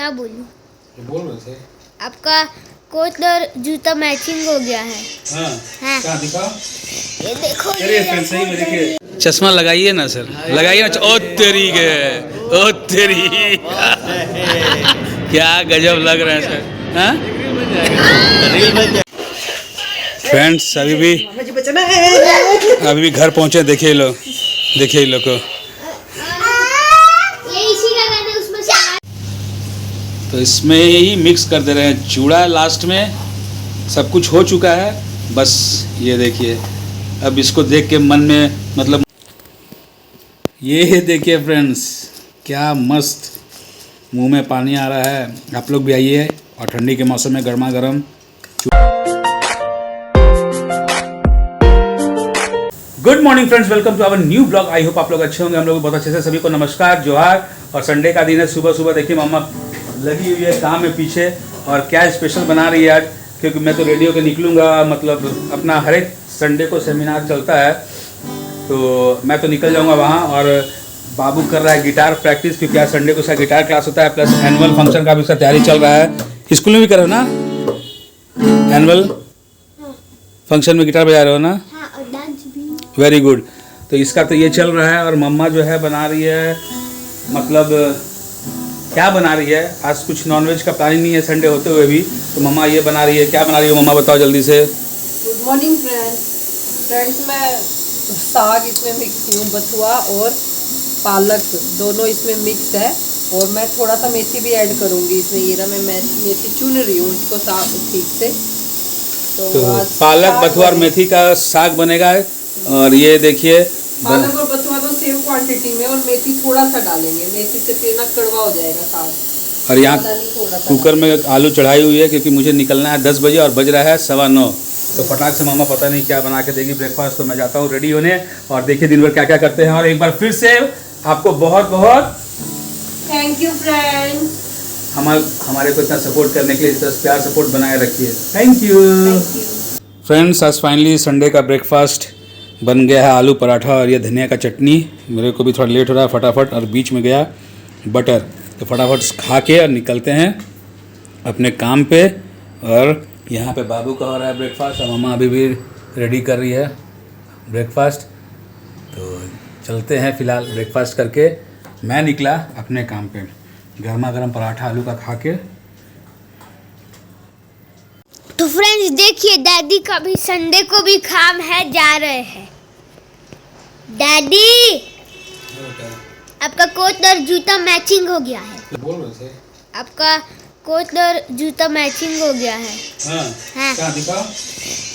क्या बोलूं? बोल रहे थे आपका कोट और जूता मैचिंग हो गया है। हाँ। क्या दिखा? ये देखो, अरे फ्रेंड सही में देखिए। चश्मा लगाइए ना सर, लगाइए ना। ओ तेरी के, ओ तेरी क्या गजब लग रहे हैं सर। हाँ फ्रेंड्स, अभी भी घर पहुंचे। देखिए लोग, देखिए लोग को। ये इसी का गाना उसमें से तो इसमें ही मिक्स कर दे रहे हैं चूड़ा। लास्ट में सब कुछ हो चुका है, बस ये देखिए। अब इसको देख के मन में मतलब ये देखिए फ्रेंड्स, क्या मस्त मुंह में पानी आ रहा है। आप लोग भी आइए और ठंडी के मौसम में गर्मा गर्म। Good morning friends, welcome to our new blog. I hope आप लोग अच्छे होंगे। हम लोग बहुत अच्छे से। सभी को नमस्कार, जोहार। और संडे का दिन है। सुबह सुबह देखिए मम्मा लगी हुई है काम में पीछे। और क्या स्पेशल बना रही है आज, क्योंकि मैं तो रेडियो के निकलूँगा। मतलब अपना हर एक संडे को सेमिनार चलता है, तो मैं तो निकल जाऊँगा वहाँ। और बाबू कर रहा है गिटार प्रैक्टिस, क्योंकि आज संडे को उसका गिटार क्लास होता है, प्लस एनुअल फंक्शन का भी उसका तैयारी चल रहा है। स्कूल में भी कर रहे हो ना, एनुअल फंक्शन में गिटार बजा रहे हो ना? Very good. तो इसका तो ये चल रहा है। और मम्मा जो है बना रही है, मतलब क्या बना रही है, आज कुछ नॉनवेज का प्लान नहीं है संडे होते हुए भी। तो मम्मा ये बना रही है। क्या बना रही है मम्मा, बताओ जल्दी से। गुड मॉर्निंग फ्रेंड्स, मैं साग इसमें मिक्स की हूँ। बथुआ और पालक दोनों इसमें मिक्स है। और मैं थोड़ा सा मेथी भी ऐड करूँगी इसमें। ये ना, मैं मेथी चुन रही हूँ इसको साग ठीक से। तो पालक, बथुआ और मेथी का साग बनेगा। और ये देखिए, पालक और बथुआ तो सेम क्वांटिटी में, और मेथी थोड़ा सा डालेंगे। मेथी से फिर ना कड़वा हो जाएगा साग। और यहाँ कुकर में आलू चढ़ाई हुई है, क्योंकि मुझे निकलना है 10 बजे और बज रहा है 9:15। तो फटाक से मामा पता नहीं क्या बना के देगी ब्रेकफास्ट। तो मैं जाता हूँ रेडी होने, और देखिए दिन भर क्या क्या करते हैं। और एक बार फिर से आपको बहुत बहुत थैंक यू फ्रेंड्स, हमारे को इतना सपोर्ट करने के लिए। इतना प्यार सपोर्ट बनाए रखिए। Thank you friends. आज फाइनली संडे का ब्रेकफास्ट बन गया है। आलू पराठा और ये धनिया का चटनी। मेरे को भी थोड़ा लेट हो रहा है फटाफट, और बीच में गया बटर। तो फटाफट खा के और निकलते हैं अपने काम पे। और यहाँ पे बाबू का हो रहा है ब्रेकफास्ट, और मम्मा अभी भी रेडी कर रही है ब्रेकफास्ट। तो चलते हैं फिलहाल ब्रेकफास्ट करके। मैं निकला अपने काम पे, गर्मा गर्म पराठा आलू का खा के। तो फ्रेंड्स देखिए, डैडी का भी संडे को भी काम है, जा रहे हैं। डैडी, आपका कोट और जूता मैचिंग हो गया है। बोल रहे थे आपका कोट और जूता मैचिंग हो गया है। हाँ। क्या दिखा?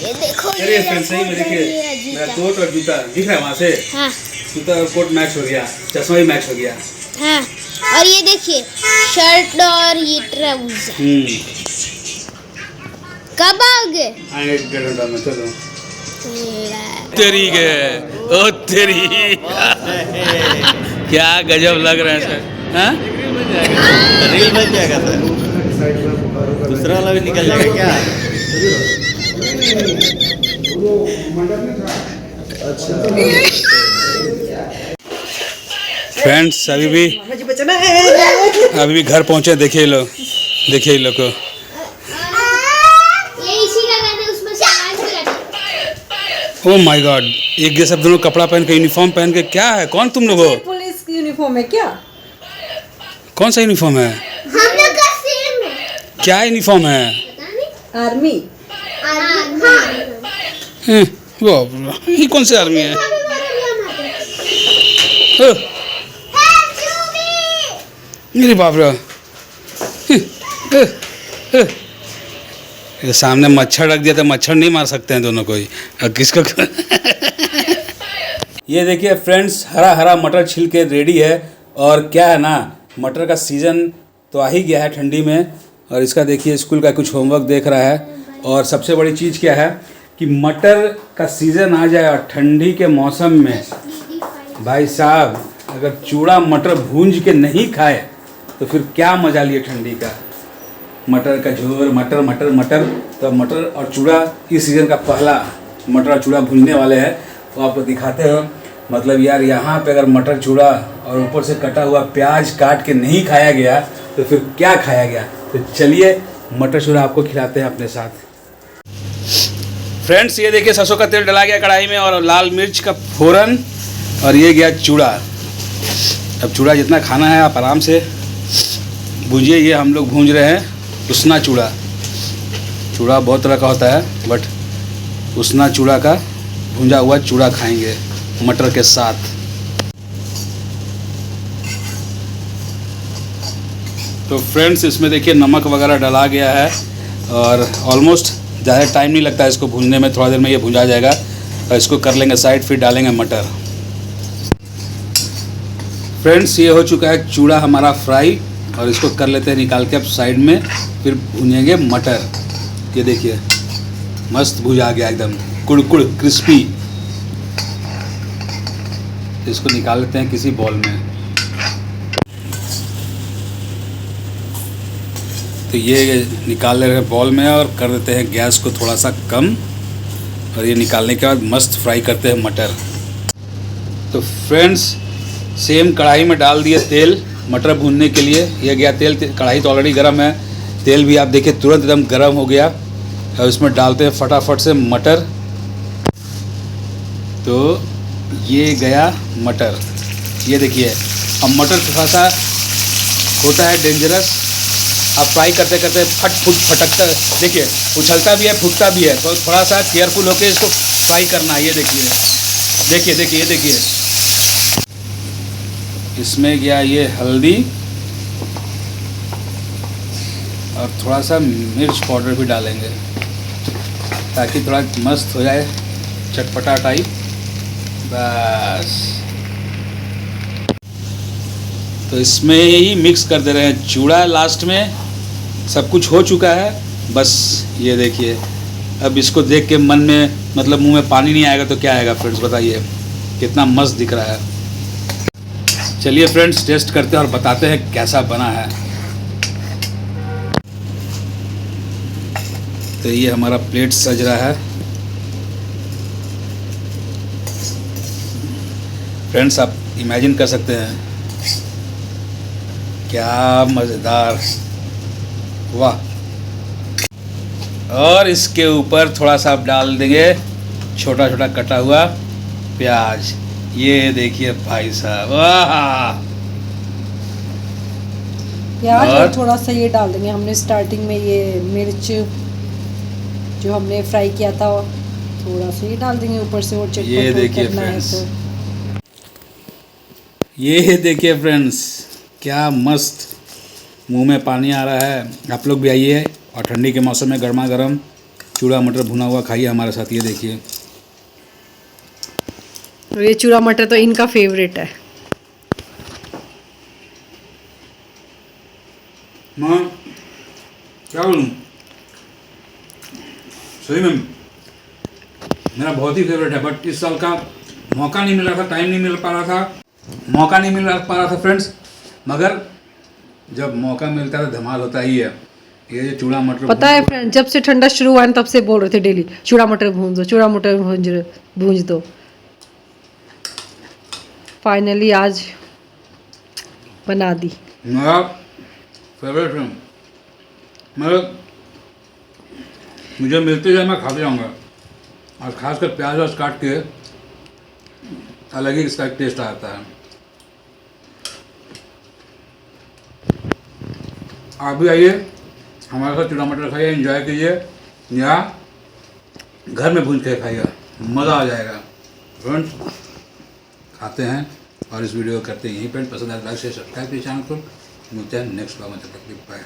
ये देखो, अरे फ्रेंड सही में देखिए, मेरा कोट और जूता दिख रहा है वहाँ से। हाँ जूता और कोट मैच हो गया, चश्मा भी मैच हो गया। हाँ, और ये देखिए शर्ट और ये ट्राउजर। कब आओगे? आएंगे 1.5 घंटा में। चलो तेरी के, ओ तेरी क्या गजब लग रहे हैं सर। हाँ रील बन जाएगा सर, दूसरा वाला भी निकल जाएगा क्या? फ्रेंड्स, अभी भी घर पहुंचे। देखिए लोग, देखिए लोग को। ये इसी का गाना उसमें से आवाज भी आता है। ओ माय गॉड, एक जैसा दोनों कपड़ा पहन के, यूनिफॉर्म पहन के। क्या है, कौन तुम लोग हो? पुलिस की यूनिफॉर्म है क्या? कौन सा यूनिफॉर्म है? हम लोग का सेम है। क्या यूनिफॉर्म है? आर्मी। वो ये कौन से आर्मी है? मेरे बाप रे, ये सामने मच्छर रख दिया तो मच्छर नहीं मार सकते हैं दोनों कोई। और किसको ये देखिए फ्रेंड्स, हरा हरा मटर छिल के रेडी है। और क्या है ना, मटर का सीज़न तो आ ही गया है ठंडी में। और इसका देखिए स्कूल का कुछ होमवर्क देख रहा है। और सबसे बड़ी चीज़ क्या है कि मटर का सीज़न आ जाए और ठंडी के मौसम में भाई साहब, अगर चूड़ा मटर भूंज के नहीं खाए तो फिर क्या मजा लिए ठंडी का। मटर का झोर, मटर मटर मटर। तो मटर और चूड़ा इस सीज़न का पहला मटर और चूड़ा भूनने वाले हैं। तो आपको दिखाते हो। मतलब यार, यहाँ पे अगर मटर चूड़ा और ऊपर से कटा हुआ प्याज काट के नहीं खाया गया तो फिर क्या खाया गया। तो चलिए मटर चूड़ा आपको खिलाते हैं अपने साथ। फ्रेंड्स ये देखिए सरसों का तेल डला गया कढ़ाई में और लाल मिर्च का फोरन और ये गया चूड़ा। अब चूड़ा जितना खाना है आप आराम से भूंजिए। ये हम लोग भूंज रहे हैं उसना चूड़ा। चूड़ा बहुत तरह का होता है बट उसना चूड़ा का भुंजा हुआ चूड़ा खाएंगे मटर के साथ। तो फ्रेंड्स इसमें देखिए नमक वगैरह डला गया है और ऑलमोस्ट ज़्यादा टाइम नहीं लगता है इसको भूनने में, थोड़ा देर में ये भुंजा जाएगा। और इसको कर लेंगे साइड, फिर डालेंगे मटर। फ्रेंड्स ये हो चुका है चूड़ा हमारा फ्राई और इसको कर लेते हैं निकाल के अब साइड में, फिर भूनेंगे मटर। ये देखिए मस्त भुजा गया एकदम कुड़कुड़ क्रिस्पी। इसको निकाल लेते हैं किसी बॉल में। तो ये निकाल ले रहे हैं बॉल में और कर देते हैं गैस को थोड़ा सा कम। और ये निकालने के बाद मस्त फ्राई करते हैं मटर। तो फ्रेंड्स सेम कढ़ाई में डाल दिए तेल मटर भूनने के लिए। ये गया तेल, कढ़ाई तो ऑलरेडी गर्म है, तेल भी आप देखिए तुरंत एकदम गर्म हो गया। और इसमें डालते हैं फटाफट से मटर। तो ये गया मटर, ये देखिए। अब मटर थोड़ा सा होता है डेंजरस, आप फ्राई करते करते फट फुट फटकता, देखिए उछलता भी है फूटता भी है। तो थोड़ा सा केयरफुल होकर इसको फ्राई करना है। ये देखिए देखिए देखिए ये देखिए इसमें गया ये हल्दी और थोड़ा सा मिर्च पाउडर भी डालेंगे ताकि थोड़ा मस्त हो जाए चटपटा टाइप। बस तो इसमें ही मिक्स कर दे रहे हैं चूड़ा। लास्ट में सब कुछ हो चुका है, बस ये देखिए। अब इसको देख के मन में मतलब मुंह में पानी नहीं आएगा तो क्या आएगा फ्रेंड्स, बताइए कितना मस्त दिख रहा है। चलिए फ्रेंड्स टेस्ट करते हैं और बताते हैं कैसा बना है। तो ये हमारा प्लेट सज रहा है। फ्रेंड्स आप इमेजिन कर सकते हैं क्या मज़ेदार, वाह। और इसके ऊपर थोड़ा सा आप डाल देंगे छोटा छोटा कटा हुआ प्याज। ये देखिए भाई साहब, वाह। प्याज और थोड़ा सा ये डाल देंगे हमने स्टार्टिंग में, ये मिर्च जो हमने फ्राई किया था थोड़ा सा ये डाल देंगे ऊपर से। और चटपटा ये देखिए फ्रेंड्स, ये देखिए फ्रेंड्स क्या मस्त, मुंह में पानी आ रहा है। आप लोग भी आइए और ठंडी के मौसम में गर्मा गर्म चूड़ा मटर भुना हुआ खाइए हमारे साथ। ये देखिए ये चूड़ा मटर तो इनका फेवरेट है। माँ क्या बोलूँ, सही में मेरा बहुत ही फेवरेट है। बट इस साल का मौका नहीं मिल रहा था, टाइम नहीं मिल पा रहा था, मौका नहीं मिल पा रहा था फ्रेंड्स। मगर जब मौका मिलता है तो धमाल होता ही है। ये जो चूड़ा मटर पता है फ्रेंड, जब से ठंडा शुरू हुआ है तब से बोल रहे थे डेली चूड़ा मटर भूंज दो, चूड़ा मटर भूंज दो। फाइनली आज बना दी। मेरा फेवरेट है, मतलब मुझे मिलते जाए मैं खाते जाऊँगा। और खासकर प्याज व्याज काट के अलग ही इसका टेस्ट आता है। आप भी आइए हमारे साथ चूड़ा मटर खाइए, एंजॉय कीजिए, या घर में भून के खाइए, मज़ा आ जाएगा। फ्रेंड्स खाते हैं और इस वीडियो को करते हैं यहीं पर। पसंद आए लाइक शेयर सब्सक्राइब कीजिए चैनल को। मिलते हैं नेक्स्ट ब्लॉग में, तब तक बाय।